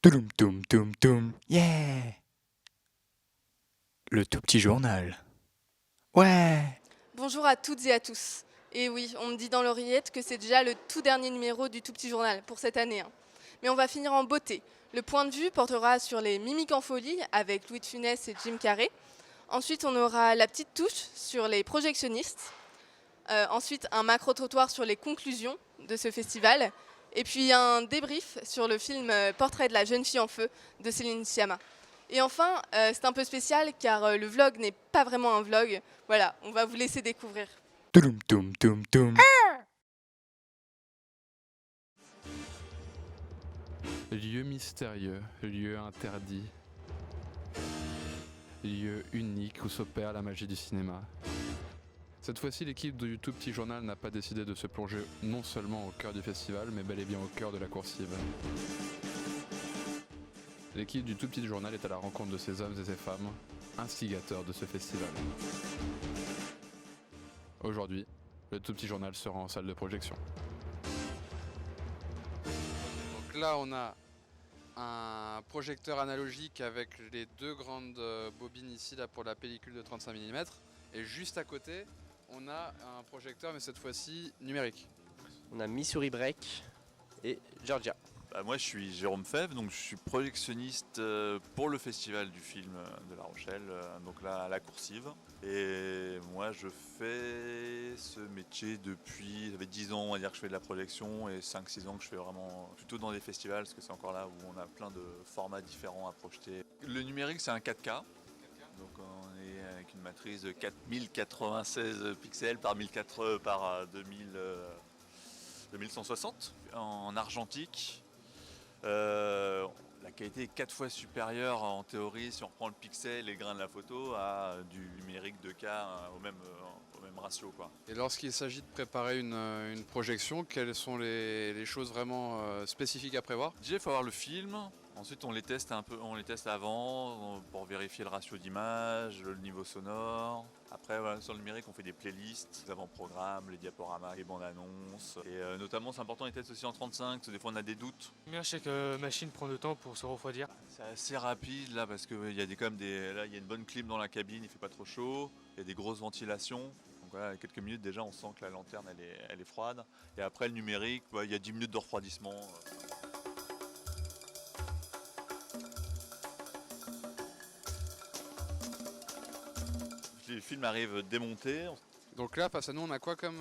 Touloum toum toum toum. Yeah. Le tout petit journal. Ouais. Bonjour à toutes et à tous. Et oui, on me dit dans l'oreillette que c'est déjà le tout dernier numéro du Tout Petit Journal pour cette année, hein. Mais on va finir en beauté. Le point de vue portera sur les mimiques en folie avec Louis de Funès et Jim Carrey. Ensuite, on aura la petite touche sur les projectionnistes. Ensuite, un macro-trottoir sur les conclusions de ce festival. Et puis un débrief sur le film Portrait de la jeune fille en feu de Céline Sciamma. Et enfin, c'est un peu spécial car le vlog n'est pas vraiment un vlog. Voilà, on va vous laisser découvrir. Touloum toum toum toum. Lieu mystérieux, lieu interdit, lieu unique où s'opère la magie du cinéma. Cette fois-ci, l'équipe du Tout Petit Journal n'a pas décidé de se plonger non seulement au cœur du festival, mais bel et bien au cœur de la coursive. L'équipe du Tout Petit Journal est à la rencontre de ces hommes et ces femmes, instigateurs de ce festival. Aujourd'hui, le Tout Petit Journal sera en salle de projection. Donc là, on a un projecteur analogique avec les deux grandes bobines ici là, pour la pellicule de 35 mm. Et juste à côté, on a un projecteur, mais cette fois-ci numérique. On a Missouri Break et Georgia. Moi je suis Jérôme Fèvre, donc je suis projectionniste pour le festival du film de La Rochelle, donc là à la Coursive. Et moi je fais ce métier depuis, ça fait 10 ans on va dire que je fais de la projection et 5-6 ans que je fais vraiment plutôt dans des festivals parce que c'est encore là où on a plein de formats différents à projeter. Le numérique c'est un 4K, donc on est avec une matrice de 4096 pixels par 1080 par 2160 en argentique. La qualité est 4 fois supérieure en théorie si on reprend le pixel et les grains de la photo à du numérique 2K au même ratio, quoi. Et lorsqu'il s'agit de préparer une projection, quelles sont les choses vraiment spécifiques à prévoir? Déjà il faut avoir le film, ensuite on les teste on les teste avant pour vérifier le ratio d'image, le niveau sonore. Après voilà, sur le numérique on fait des playlists, les avant-programmes, les diaporamas, les bandes annonces. Et notamment c'est important les tests aussi en 35, parce que des fois on a des doutes. Combien chaque machine prend de temps pour se refroidir? C'est assez rapide là parce qu'il y a quand même là il y a une bonne clim dans la cabine, il fait pas trop chaud, il y a des grosses ventilations. Donc voilà, quelques minutes déjà on sent que la lanterne elle est froide. Et après le numérique, il y a 10 minutes de refroidissement. Les films arrivent démontés. Donc là, face à nous, on a quoi comme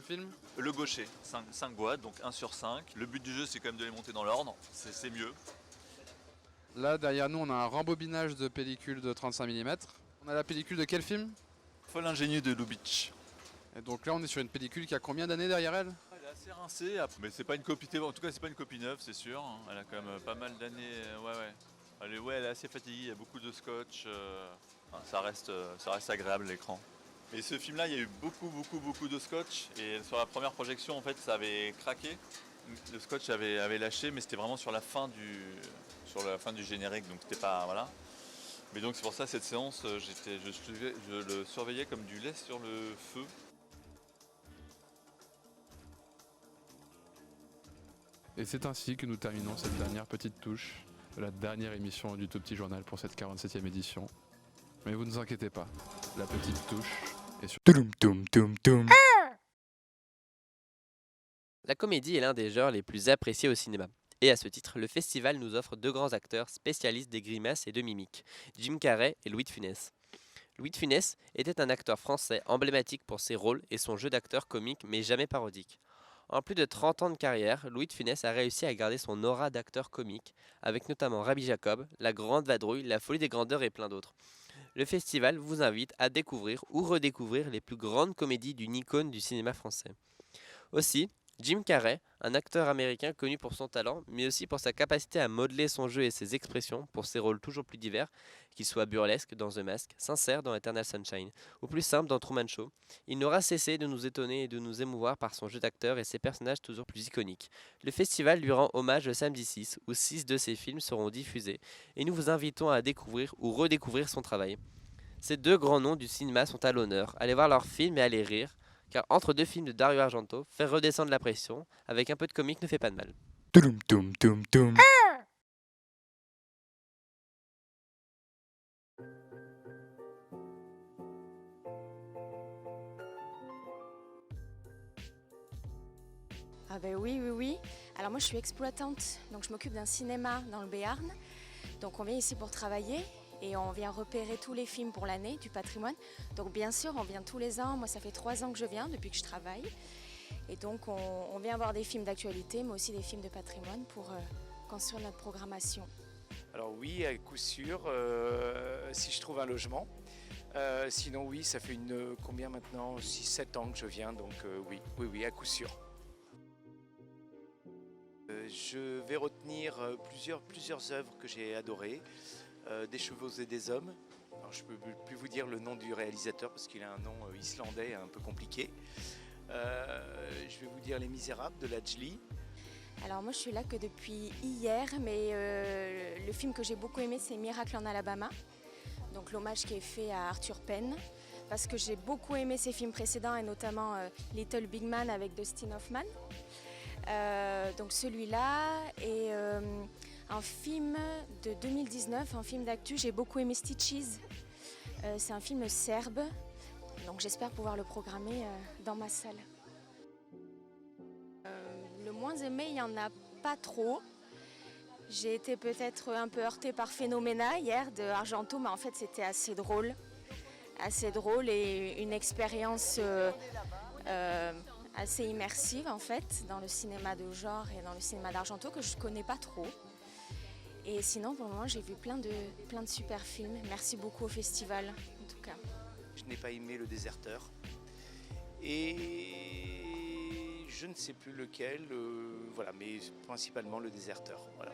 film? Le gaucher, 5 boîtes, donc 1 sur 5. Le but du jeu, c'est quand même de les monter dans l'ordre, c'est mieux. Là, derrière nous, on a un rembobinage de pellicule de 35 mm. On a la pellicule de quel film? Folle ingénue de Lubitsch. Et donc là, on est sur une pellicule qui a combien d'années derrière elle? Elle est assez rincée, mais c'est pas une copie, en tout cas, c'est pas une copie neuve, c'est sûr. Elle a quand même pas mal d'années, ouais. Elle est assez fatiguée, il y a beaucoup de scotch. Ça reste agréable l'écran. Et ce film-là, il y a eu beaucoup de scotch. Et sur la première projection, en fait, ça avait craqué. Le scotch avait lâché, mais c'était vraiment sur la fin du générique, donc c'était pas voilà. Mais donc c'est pour ça cette séance, je le surveillais comme du lait sur le feu. Et c'est ainsi que nous terminons cette dernière petite touche de la dernière émission du Tout Petit Journal pour cette 47e édition. Mais vous ne vous inquiétez pas, la petite touche est sur... Touloum toum toum toum. La comédie est l'un des genres les plus appréciés au cinéma. Et à ce titre, le festival nous offre deux grands acteurs spécialistes des grimaces et de mimiques, Jim Carrey et Louis de Funès. Louis de Funès était un acteur français emblématique pour ses rôles et son jeu d'acteur comique mais jamais parodique. En plus de 30 ans de carrière, Louis de Funès a réussi à garder son aura d'acteur comique, avec notamment Rabbi Jacob, La Grande Vadrouille, La Folie des Grandeurs et plein d'autres. Le festival vous invite à découvrir ou redécouvrir les plus grandes comédies d'une icône du cinéma français. Aussi, Jim Carrey, un acteur américain connu pour son talent, mais aussi pour sa capacité à modeler son jeu et ses expressions pour ses rôles toujours plus divers, qu'il soit burlesque dans The Mask, sincère dans Eternal Sunshine, ou plus simple dans Truman Show, il n'aura cessé de nous étonner et de nous émouvoir par son jeu d'acteur et ses personnages toujours plus iconiques. Le festival lui rend hommage le samedi 6, où 6 de ses films seront diffusés, et nous vous invitons à découvrir ou redécouvrir son travail. Ces deux grands noms du cinéma sont à l'honneur, allez voir leurs films et allez rire, car entre deux films de Dario Argento, faire redescendre la pression avec un peu de comique ne fait pas de mal. Touloum toum toum toum. Ah ben oui, oui, oui. Alors moi je suis exploitante, donc je m'occupe d'un cinéma dans le Béarn. Donc on vient ici pour travailler et on vient repérer tous les films pour l'année du patrimoine. Donc bien sûr on vient tous les ans, moi ça fait 3 ans que je viens depuis que je travaille. Et donc on vient voir des films d'actualité mais aussi des films de patrimoine pour construire notre programmation. Alors oui, à coup sûr, si je trouve un logement. Sinon oui, ça fait combien maintenant 6-7 ans que je viens, donc oui, à coup sûr. Je vais retenir plusieurs œuvres que j'ai adorées, Des chevaux et des hommes. Alors, je ne peux plus vous dire le nom du réalisateur parce qu'il a un nom islandais un peu compliqué. Je vais vous dire Les Misérables de Lajli. Alors moi je suis là que depuis hier, mais le film que j'ai beaucoup aimé c'est Miracle en Alabama. Donc l'hommage qui est fait à Arthur Penn, parce que j'ai beaucoup aimé ses films précédents et notamment Little Big Man avec Dustin Hoffman. Donc celui-là et un film de 2019, un film d'actu, j'ai beaucoup aimé Stitches. C'est un film serbe, donc j'espère pouvoir le programmer dans ma salle. Le moins aimé, il n'y en a pas trop. J'ai été peut-être un peu heurtée par Phénoména hier de Argento, mais en fait c'était assez drôle et une expérience assez immersive en fait dans le cinéma de genre et dans le cinéma d'Argento que je ne connais pas trop. Et sinon pour le moment j'ai vu plein de super films. Merci beaucoup au festival en tout cas. Je n'ai pas aimé Le Déserteur. Et je ne sais plus lequel, voilà, mais principalement Le Déserteur. Voilà.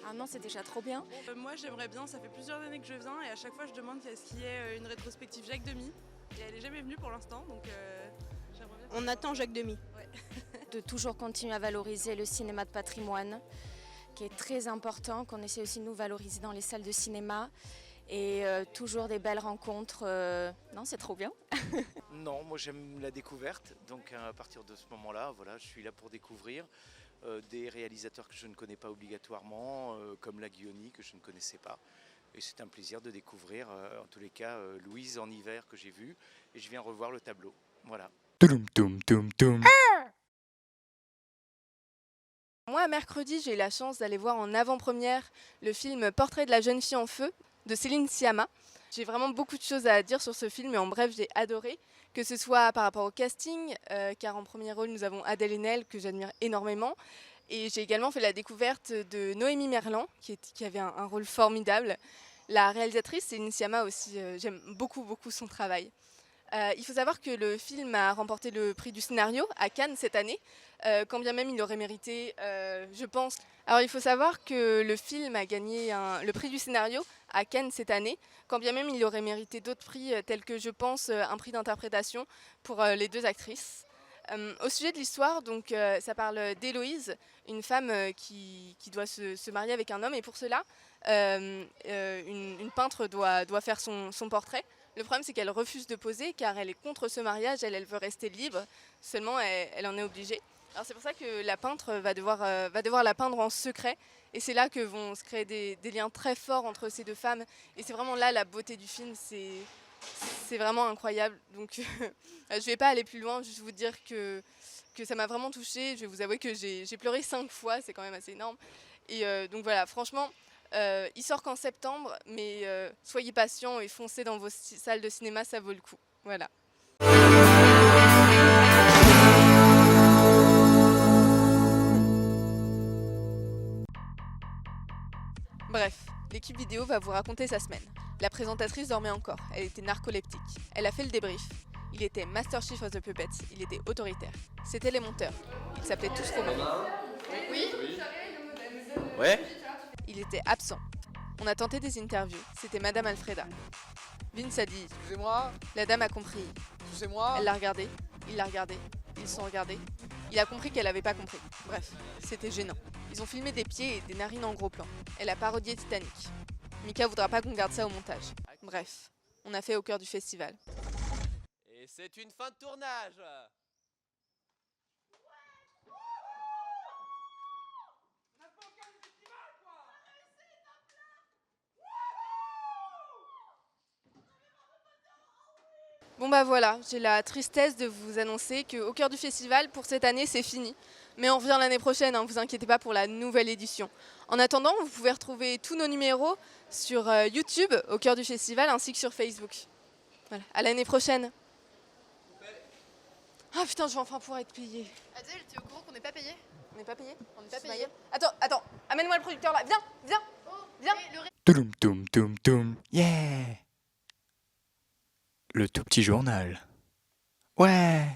Ah non, c'est déjà trop bien. Moi j'aimerais bien, ça fait plusieurs années que je viens et à chaque fois je demande est-ce qu'il y ait une rétrospective Jacques Demy. Et elle n'est jamais venue pour l'instant, donc j'aimerais bien. On attend Jacques Demy. Ouais. De toujours continuer à valoriser le cinéma de patrimoine, qui est très important, qu'on essaie aussi de nous valoriser dans les salles de cinéma. Et toujours des belles rencontres. Non, c'est trop bien. Non, moi j'aime la découverte, donc à partir de ce moment-là, voilà, je suis là pour découvrir des réalisateurs que je ne connais pas obligatoirement, comme La Guilloni que je ne connaissais pas. Et c'est un plaisir de découvrir, en tous les cas, Louise en hiver que j'ai vu, et je viens revoir le tableau. Voilà. Toum toum toum toum. Moi, mercredi, j'ai eu la chance d'aller voir en avant-première le film Portrait de la jeune fille en feu de Céline Sciamma. J'ai vraiment beaucoup de choses à dire sur ce film, mais en bref, j'ai adoré, que ce soit par rapport au casting, car en premier rôle, nous avons Adèle Haenel, que j'admire énormément. Et j'ai également fait la découverte de Noémie Merlan, qui avait un rôle formidable. La réalisatrice, Céline Sciamma aussi, j'aime beaucoup son travail. Il faut savoir que le film a remporté le prix du scénario à Cannes cette année, quand bien même il aurait mérité, je pense. Alors il faut savoir que le film a gagné le prix du scénario à Cannes cette année, quand bien même il aurait mérité d'autres prix tels que, je pense, un prix d'interprétation pour les 2 actrices. Au sujet de l'histoire, donc ça parle d'Héloïse, une femme qui doit se marier avec un homme, et pour cela, une peintre doit faire son portrait. Le problème, c'est qu'elle refuse de poser car elle est contre ce mariage, elle veut rester libre, seulement elle en est obligée. Alors c'est pour ça que la peintre va devoir la peindre en secret, et c'est là que vont se créer des liens très forts entre ces 2 femmes, et c'est vraiment là la beauté du film, c'est vraiment incroyable. Donc je ne vais pas aller plus loin, juste vous dire que ça m'a vraiment touchée. Je vais vous avouer que j'ai pleuré 5 fois, c'est quand même assez énorme. Et donc voilà, franchement, il sort qu'en septembre, mais soyez patients et foncez dans vos salles de cinéma, ça vaut le coup. Voilà. Bref, l'équipe vidéo va vous raconter sa semaine. La présentatrice dormait encore, elle était narcoleptique. Elle a fait le débrief. Il était Master Chief of the Puppets, il était autoritaire. C'était les monteurs. Ils s'appelaient tous Romain. Oui. Ouais. Il était absent. On a tenté des interviews, c'était Madame Alfreda. Vince a dit « Excusez-moi ». La dame a compris. « Excusez-moi ». Elle l'a regardé, il l'a regardé, ils se sont regardés. Il a compris qu'elle n'avait pas compris. Bref, c'était gênant. Ils ont filmé des pieds et des narines en gros plan. Elle a parodié Titanic. Mika voudra pas qu'on garde ça au montage. Bref, on a fait au cœur du festival. Et c'est une fin de tournage. Bon bah voilà, j'ai la tristesse de vous annoncer qu'au cœur du festival, pour cette année, c'est fini. Mais on revient l'année prochaine, vous inquiétez pas pour la nouvelle édition. En attendant, vous pouvez retrouver tous nos numéros sur YouTube, au cœur du festival, ainsi que sur Facebook. Voilà, à l'année prochaine. Ah putain, je vais enfin pouvoir être payée. Adèle, t'es au courant qu'on n'est pas payé? On n'est pas payé? On n'est pas C'est ma payé. gueule. Attends, amène-moi le producteur là, viens. Viens. Touloum toum toum toum. Yeah. Le tout petit journal. Ouais.